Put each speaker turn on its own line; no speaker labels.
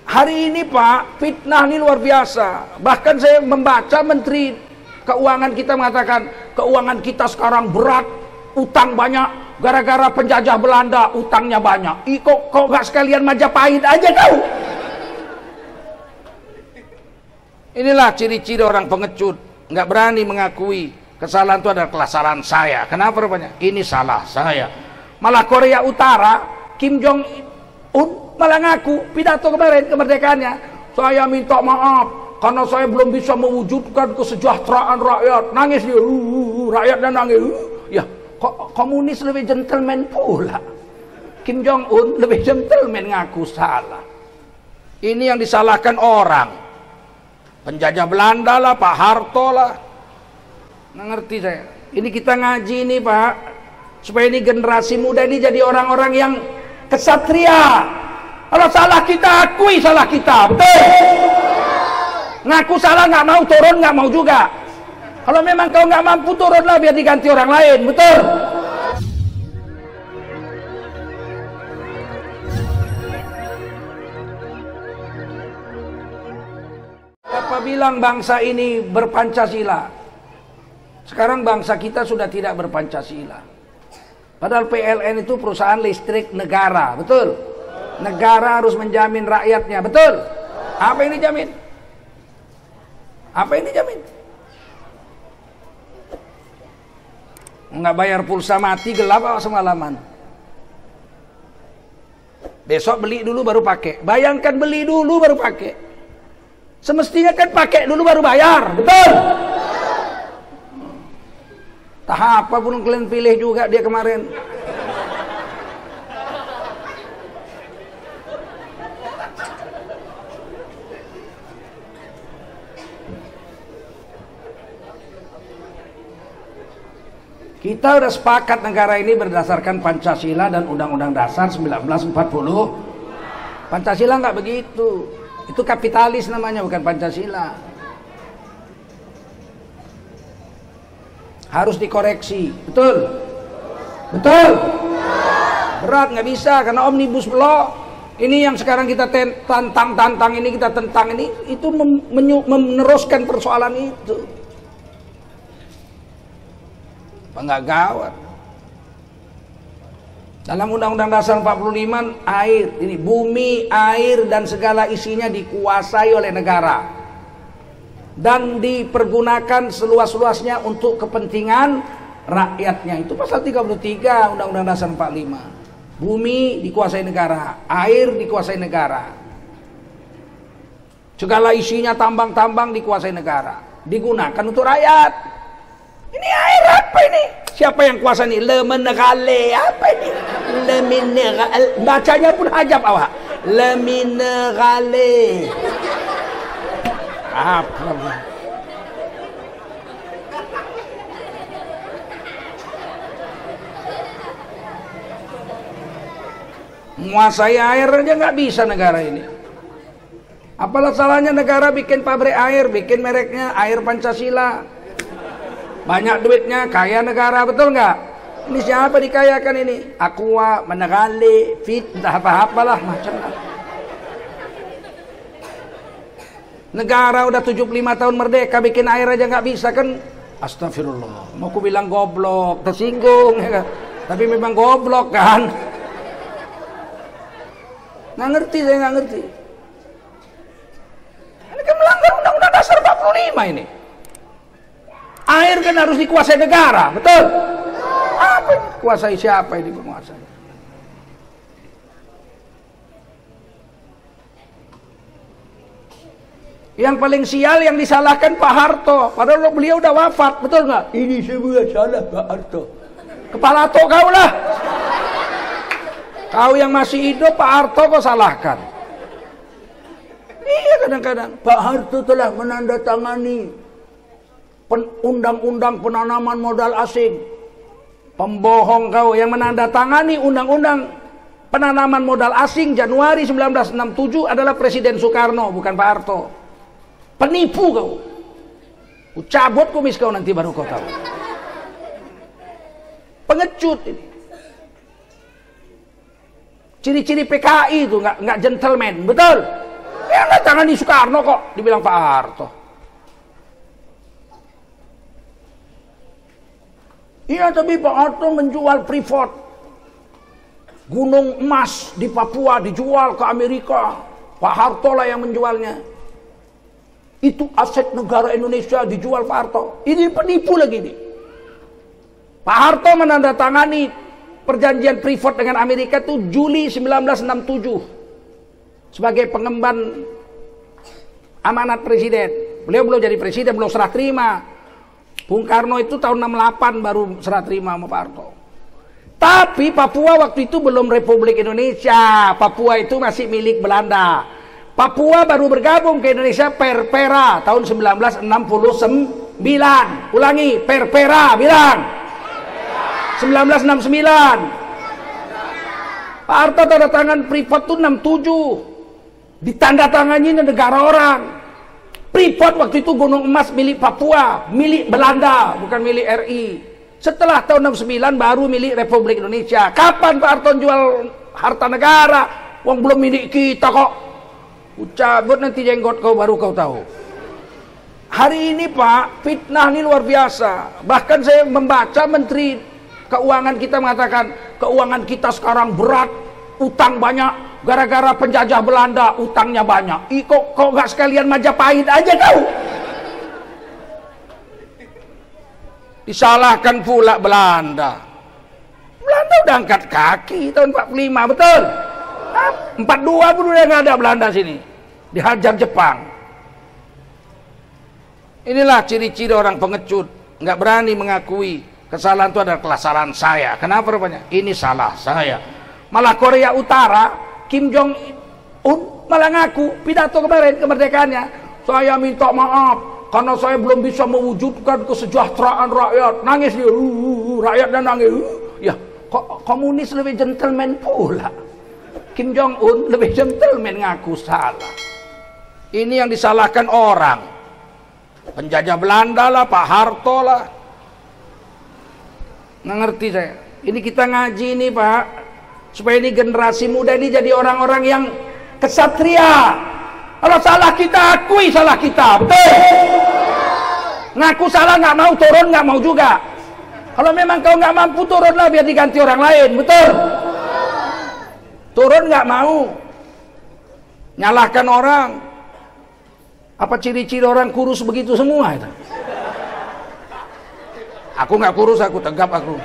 Hari ini Pak, fitnah ini luar biasa. Bahkan saya membaca Menteri Keuangan kita mengatakan, keuangan kita sekarang berat, utang banyak, gara-gara penjajah Belanda, utangnya banyak. Kok nggak sekalian Majapahit aja tahu? Inilah ciri-ciri orang pengecut, nggak berani mengakui kesalahan itu adalah kesalahan saya. Kenapa rupanya? Ini salah saya. Malah Korea Utara, Kim Jong Un malah ngaku pidato kemarin kemerdekaannya, saya minta maaf karena saya belum bisa mewujudkan kesejahteraan rakyat. Nangis dia, rakyatnya nangis. Ya, kok komunis lebih gentleman pula. Kim Jong Un lebih gentleman ngaku salah. Ini yang disalahkan orang. Penjajah Belanda lah, Pak Harto lah. Nggak ngerti saya. Ini kita ngaji nih Pak, supaya ini generasi muda ini jadi orang-orang yang kesatria. Kalau salah kita akui salah kita, betul? Ngaku salah nggak mau turun, nggak mau juga. Kalau memang kau nggak mampu turunlah biar diganti orang lain, betul? Siapa bilang bangsa ini berpancasila? Sekarang bangsa kita sudah tidak berpancasila. Padahal PLN itu perusahaan listrik negara, betul? Negara harus menjamin rakyatnya, betul? Apa yang dijamin? Apa yang dijamin? Nggak bayar pulsa mati gelap apa semalaman. Besok beli dulu baru pakai. Bayangkan beli dulu baru pakai. Semestinya kan pakai dulu baru bayar, betul? Tahap apapun kalian pilih juga dia kemarin. Kita udah sepakat negara ini berdasarkan Pancasila dan Undang-Undang Dasar 1940. Pancasila nggak begitu. Itu kapitalis namanya, bukan Pancasila. Harus dikoreksi, betul? Betul? Berat, nggak bisa karena omnibus law ini yang sekarang kita tantang ini, kita tentang ini, itu meneruskan persoalan itu. Enggak gawat. Dalam Undang-Undang Dasar 45, air, ini bumi, air dan segala isinya dikuasai oleh negara dan dipergunakan seluas-luasnya untuk kepentingan rakyatnya. Itu pasal 33 Undang-Undang Dasar 45. Bumi dikuasai negara, air dikuasai negara, segala isinya tambang-tambang dikuasai negara, digunakan untuk rakyat. Ini air apa ini? Siapa yang kuasa ini? Le minerale apa ini? Le mineral, bacanya pun hajab awak. Le minerale. Apa? Menguasai air aja nggak bisa negara ini. Apalah salahnya negara bikin pabrik air, bikin mereknya Air Pancasila. Banyak duitnya, kaya negara, betul nggak? Ini siapa dikayakan ini? Aqua, Minerale, Fit, entah apa-apalah macam. Negara udah 75 tahun merdeka, bikin air aja nggak bisa kan? Astagfirullah. Mau ku bilang goblok, tersinggung ya kan? Tapi memang goblok kan? Nggak ngerti, saya nggak ngerti. Ini kan melanggar Undang-Undang Dasar 45 ini. Air kan harus dikuasai negara, betul? Apa ini? Kuasai siapa ini penguasai? Yang paling sial yang disalahkan Pak Harto, padahal beliau udah wafat, betul nggak? Ini semua salah Pak Harto. Kepala tok kau lah. Kau yang masih hidup Pak Harto kau salahkan. Iya kadang-kadang Pak Harto telah menandatangani undang-undang penanaman modal asing. Pembohong kau, yang menandatangani undang-undang penanaman modal asing Januari 1967 adalah Presiden Soekarno, bukan Pak Harto. Penipu kau. Cabut kumis kau nanti baru kau tahu. Pengecut ini. Ciri-ciri PKI itu nggak gentleman, betul? Yang tangani Soekarno kok, dibilang Pak Harto. Iya, tapi Pak Harto menjual Freeport. Gunung emas di Papua dijual ke Amerika. Pak Harto lah yang menjualnya. Itu aset negara Indonesia dijual Pak Harto. Ini penipu lagi nih. Pak Harto menandatangani perjanjian Freeport dengan Amerika itu Juli 1967 sebagai pengemban amanat presiden. Beliau belum jadi presiden, belum serah terima. Bung Karno itu tahun 68 baru serah terima sama Pak Harto. Tapi Papua waktu itu belum Republik Indonesia. Papua itu masih milik Belanda. Papua baru bergabung ke Indonesia Perpera tahun 1969. Ulangi, Perpera, bilang. 1969. Pak Harto tanda tangan Freeport itu 67. Ditanda tangannya negara orang. Freeport waktu itu gunung emas milik Papua, milik Belanda, bukan milik RI. Setelah tahun 69 baru milik Republik Indonesia. Kapan Pak Harto jual harta negara? Wong belum milik kita kok. Cabut nanti jenggot kau baru kau tahu. Hari ini Pak, fitnah ini luar biasa. Bahkan saya membaca Menteri Keuangan kita mengatakan keuangan kita sekarang berat, utang banyak gara-gara penjajah Belanda, utangnya banyak. Kok nggak sekalian Majapahit aja kau? Disalahkan pula Belanda. Belanda udah angkat kaki tahun 45, betul? 42 pun udah nggak ada Belanda sini. Dihajar Jepang. Inilah ciri-ciri orang pengecut, nggak berani mengakui kesalahan itu adalah kesalahan saya. Kenapa rupanya? Ini salah saya. Malah Korea Utara, Kim Jong Un malah ngaku pidato kemarin kemerdekaannya. Saya minta maaf karena saya belum bisa mewujudkan kesejahteraan rakyat. Nangis dia, rakyatnya nangis. Ya, kok komunis lebih gentleman pula. Kim Jong Un lebih gentleman ngaku salah. Ini yang disalahkan orang. Penjajah Belanda lah, Pak Harto lah. Nggak ngerti saya. Ini kita ngaji nih Pak, supaya ini generasi muda ini jadi orang-orang yang kesatria. Kalau salah kita akui salah kita, betul? Ngaku salah nggak mau turun, nggak mau juga. Kalau memang kau nggak mampu turunlah biar diganti orang lain, betul? Turun nggak mau, nyalahkan orang. Apa ciri-ciri orang kurus begitu semua itu? Aku nggak kurus, aku tegap aku.